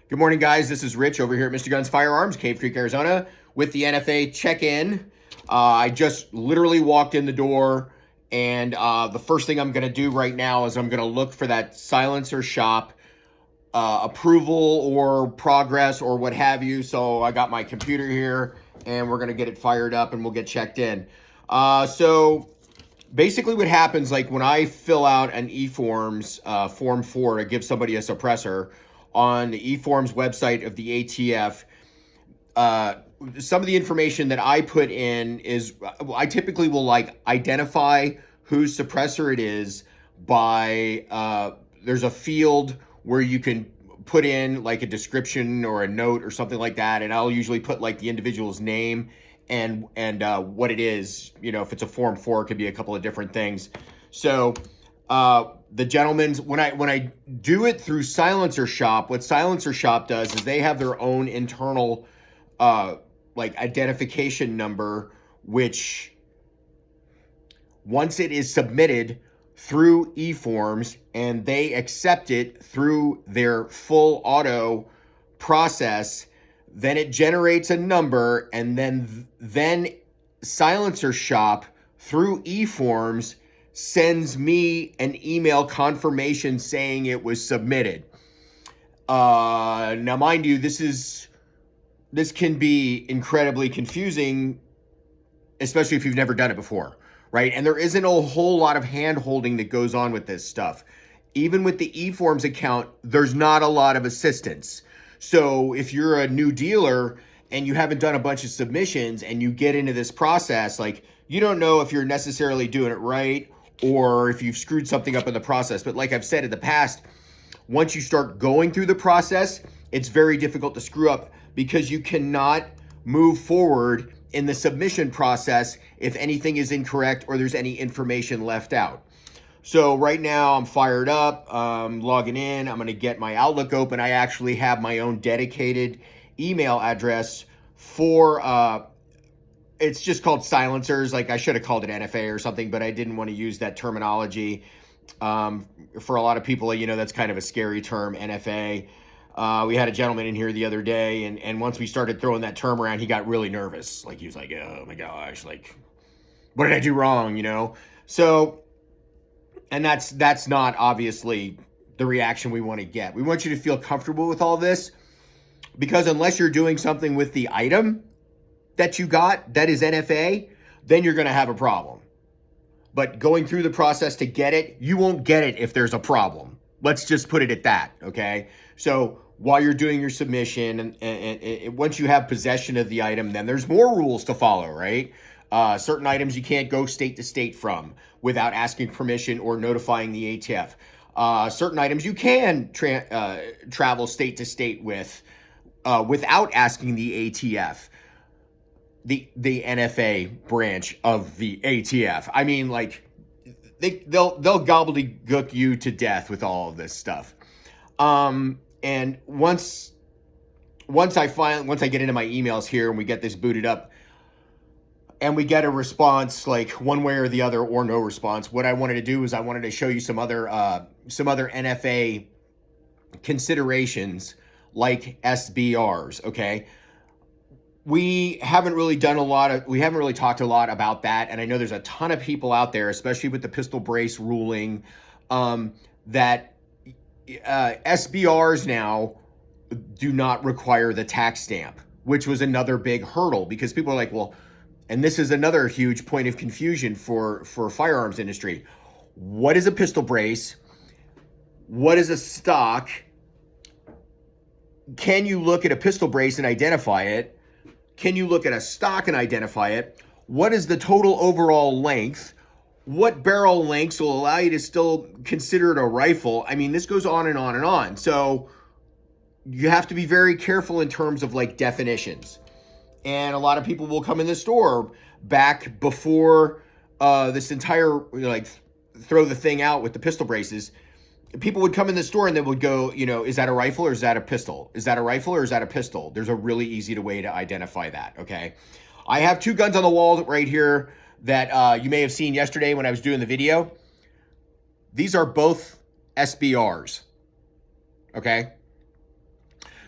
Good morning, guys. This is Rich over here at Mr. Guns Firearms, Cave Creek, Arizona, with the NFA check-in. I just literally walked in the door, and the first thing I'm going to do right now is I'm going to look for that Silencer Shop approval or progress or what have you. So I got my computer here, and we're going to get it fired up, and we'll get checked in. So basically what happens, like when I fill out an eForms Form 4 to give somebody a suppressor, on the eForms website of the ATF, some of the information that I put in is, I typically will like identify whose suppressor it is by, there's a field where you can put in like a description or a note or something like that. And I'll usually put like the individual's name and what it is. You know, if it's a Form 4, it could be a couple of different things. So, the gentleman's, when I do it through Silencer Shop, what Silencer Shop does is they have their own internal like identification number, which once it is submitted through eForms and they accept it through their full auto process, then it generates a number, and then Silencer Shop through eForms sends me an email confirmation saying it was submitted. Now, mind you, this can be incredibly confusing, especially if you've never done it before, right? And there isn't a whole lot of hand-holding that goes on with this stuff. Even with the eForms account, there's not a lot of assistance. So if you're a new dealer and you haven't done a bunch of submissions and you get into this process, like, you don't know if you're necessarily doing it right or if you've screwed something up in the process. But like I've said in the past, once you start going through the process, it's very difficult to screw up because you cannot move forward in the submission process if anything is incorrect or there's any information left out. So right now I'm fired up, logging in. I'm going to get my Outlook open. I actually have my own dedicated email address for it's just called Silencers. Like, I should have called it NFA or something, but I didn't want to use that terminology. For a lot of people, you know, that's kind of a scary term, NFA. We had a gentleman in here the other day, and once we started throwing that term around, he got really nervous. Like, he was like, oh my gosh, like, what did I do wrong, you know? So, and that's not obviously the reaction we want to get. We want you to feel comfortable with all this, because unless you're doing something with the item that you got that is NFA, then you're going to have a problem. But going through the process to get it, you won't get it if there's a problem. Let's just put it at that, okay? So while you're doing your submission, and once you have possession of the item, then there's more rules to follow, right? Certain items you can't go state to state from without asking permission or notifying the ATF. Certain items you can travel state to state with without asking the ATF. The NFA branch of the ATF. I mean, like, they'll gobbledygook you to death with all of this stuff. And once I get into my emails here and we get this booted up and we get a response, like one way or the other, or no response, what I wanted to do is I wanted to show you some other NFA considerations like SBRs. Okay. We haven't really talked a lot about that. And I know there's a ton of people out there, especially with the pistol brace ruling, that SBRs now do not require the tax stamp, which was another big hurdle, because people are like, well, and this is another huge point of confusion for firearms industry. What is a pistol brace? What is a stock? Can you look at a pistol brace and identify it? Can you look at a stock and identify it? What is the total overall length? What barrel lengths will allow you to still consider it a rifle? I mean, this goes on and on and on. So you have to be very careful in terms of like definitions. And a lot of people will come in the store back before this entire, like, throw the thing out with the pistol braces. People would come in the store and they would go, you know, is that a rifle or is that a pistol? Is that a rifle or is that a pistol? There's a really easy way to identify that, okay? I have two guns on the wall right here that you may have seen yesterday when I was doing the video. These are both SBRs, okay?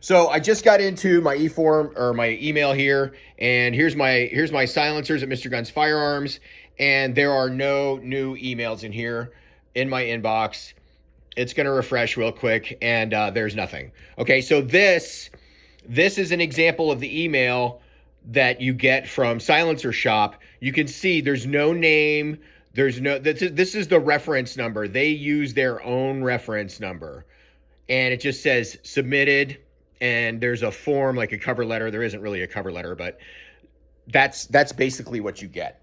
So I just got into my e-form or my email here, and here's my silencers at Mr. Gun's Firearms, and there are no new emails in here in my inbox. It's going to refresh real quick, and there's nothing. Okay, so this is an example of the email that you get from Silencer Shop. You can see there's no name. There's no, this is the reference number. They use their own reference number. And it just says submitted, and there's a form like a cover letter. There isn't really a cover letter, but that's basically what you get.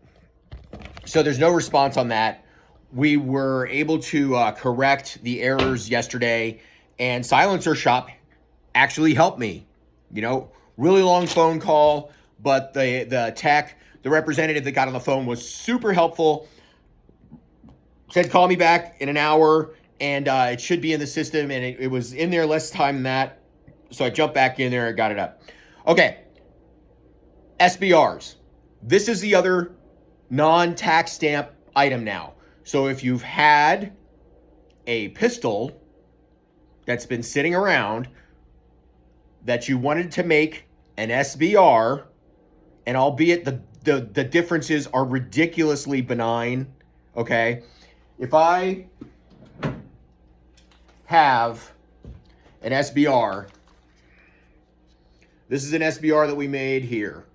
So there's no response on that. We were able to correct the errors yesterday, and Silencer Shop actually helped me. You know, really long phone call, but the representative that got on the phone was super helpful. Said call me back in an hour, and it should be in the system, and it was in there less time than that. So I jumped back in there and got it up. Okay, SBRs. This is the other non-tax stamp item now. So if you've had a pistol that's been sitting around that you wanted to make an SBR, and albeit the differences are ridiculously benign, okay? If I have an SBR, this is an SBR that we made here.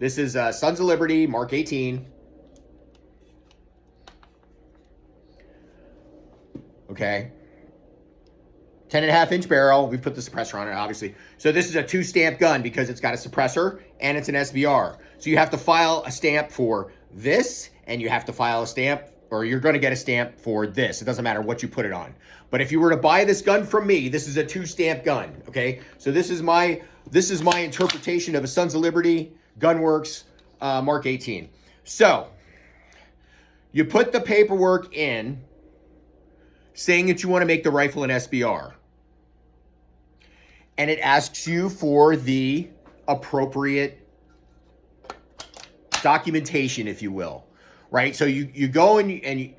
This is Sons of Liberty, Mark 18. Okay. 10.5-inch barrel. We put the suppressor on it, obviously. So this is a 2-stamp gun because it's got a suppressor and it's an SBR. So you have to file a stamp for this, and you have to file a stamp, or you're going to get a stamp for this. It doesn't matter what you put it on. But if you were to buy this gun from me, this is a 2-stamp gun, okay? So this is my interpretation of a Sons of Liberty Gunworks Mark 18. So you put the paperwork in saying that you want to make the rifle an SBR. And it asks you for the appropriate documentation, if you will, right? So you go and you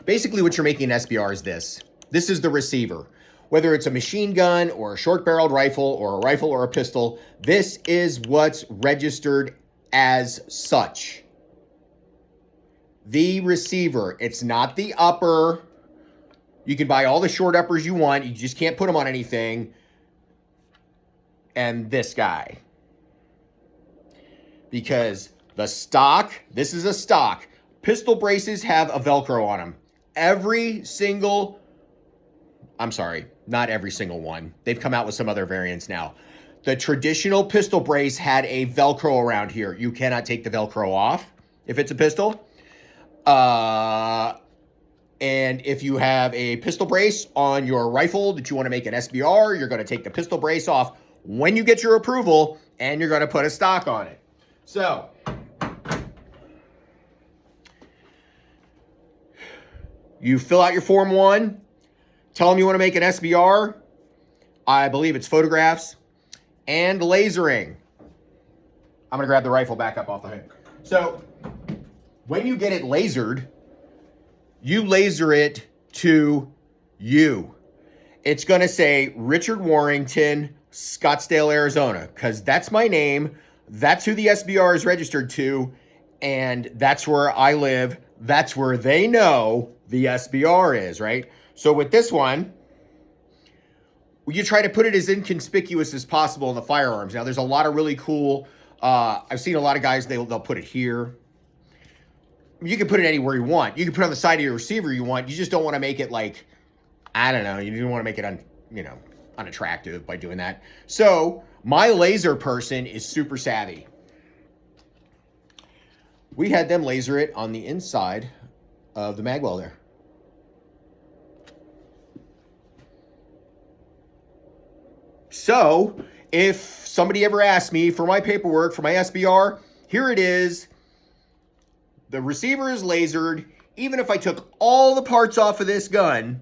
basically what you're making an SBR is this. This is the receiver. Whether it's a machine gun or a short-barreled rifle or a rifle or a pistol, this is what's registered as such. The receiver. It's not the upper. You can buy all the short uppers you want. You just can't put them on anything. And this guy. Because the stock, this is a stock. Pistol braces have a Velcro on them. Not every single one. They've come out with some other variants now. The traditional pistol brace had a Velcro around here. You cannot take the Velcro off if it's a pistol. And if you have a pistol brace on your rifle that you want to make an SBR, you're going to take the pistol brace off when you get your approval, and you're going to put a stock on it. So you fill out your Form 1, tell them you want to make an SBR. I believe it's photographs and lasering. I'm going to grab the rifle back up off the hook. So when you get it lasered, you laser it to you. It's going to say Richard Warrington, Scottsdale, Arizona, because that's my name. That's who the SBR is registered to, and that's where I live. That's where they know the SBR is, right? So with this one, you try to put it as inconspicuous as possible in the firearms. Now, there's a lot of really cool, I've seen a lot of guys, they'll put it here. You can put it anywhere you want. You can put it on the side of your receiver you want. You just don't want to make it like, I don't know, you don't want to make it unattractive by doing that. So my laser person is super savvy. We had them laser it on the inside of the mag well there. So if somebody ever asks me for my paperwork for my SBR, here it is. The receiver is lasered. Even if I took all the parts off of this gun,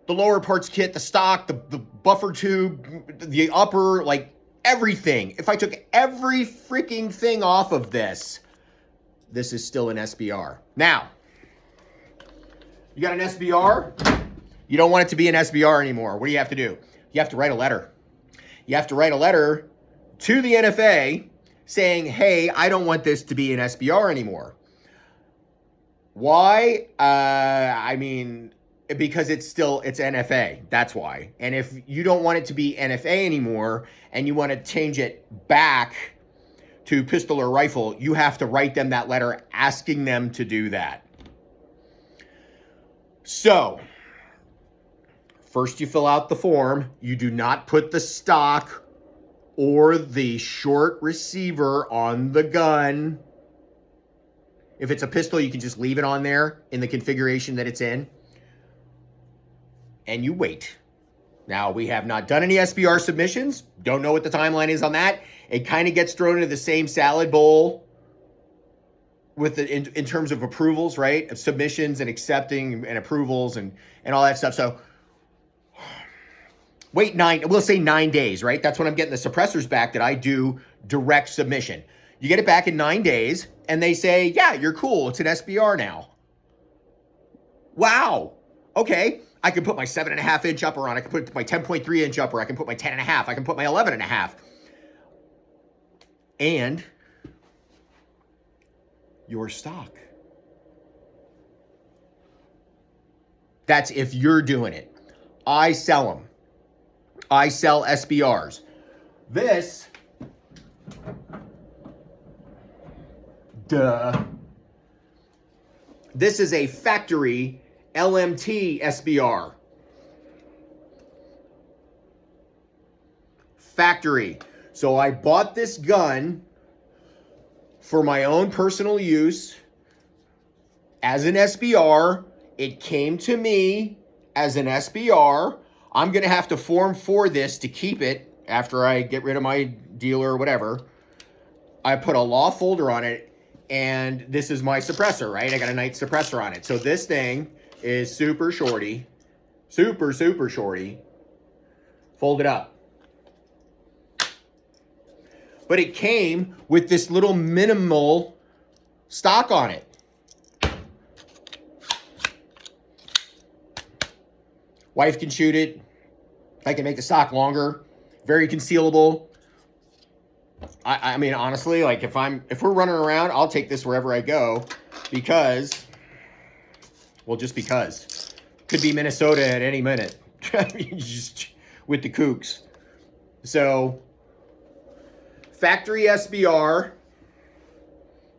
the lower parts kit, the stock, the buffer tube, the upper, like everything. If I took every freaking thing off of this, this is still an SBR. Now, you got an SBR, You don't want it to be an SBR anymore. What do you have to do? You have to write a letter. You have to write a letter to the NFA saying, hey, I don't want this to be an SBR anymore. Why? I mean, because it's NFA. That's why. And if you don't want it to be NFA anymore and you want to change it back to pistol or rifle, you have to write them that letter asking them to do that. So, first you fill out the form. You do not put the stock or the short receiver on the gun. If it's a pistol, you can just leave it on there in the configuration that it's in. And you wait. Now, we have not done any SBR submissions. Don't know what the timeline is on that. It kind of gets thrown into the same salad bowl with the, in terms of approvals, right? Of submissions and accepting and approvals and all that stuff. So we'll say 9 days, right? That's when I'm getting the suppressors back that I do direct submission. You get it back in 9 days and they say, yeah, you're cool. It's an SBR now. Wow. Okay. I can put my 7.5-inch upper on. I can put my 10.3-inch upper. I can put my 10.5. I can put my 11.5. And your stock. That's if you're doing it. I sell them. I sell SBRs. This, this is a factory LMT SBR. Factory. So I bought this gun for my own personal use as an SBR. It came to me as an SBR. I'm going to have to form for this to keep it after I get rid of my dealer or whatever. I put a law folder on it, and this is my suppressor, right? I got a night suppressor on it. So this thing is super shorty, super shorty, folded up. But it came with this little minimal stock on it. Wife can shoot it. I can make the stock longer, very concealable. I mean, honestly, like if we're running around, I'll take this wherever I go because, well, just because. Could be Minnesota at any minute, just with the kooks. So, factory SBR,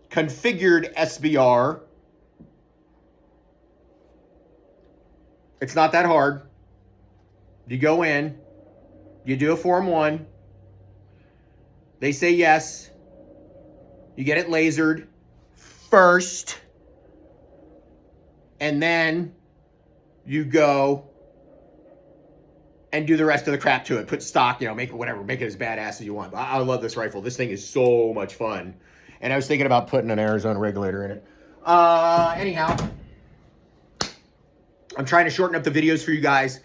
configured SBR. It's not that hard. You go in, you do a Form 1. They say yes. You get it lasered first. And then you go and do the rest of the crap to it. Put stock, make it whatever. Make it as badass as you want. I love this rifle. This thing is so much fun. And I was thinking about putting an Arizona regulator in it. Anyhow, I'm trying to shorten up the videos for you guys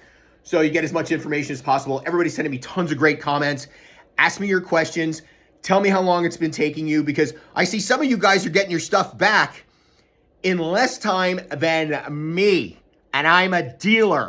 so you get as much information as possible. Everybody's sending me tons of great comments. Ask me your questions. Tell me how long it's been taking you, because I see some of you guys are getting your stuff back in less time than me, and I'm a dealer.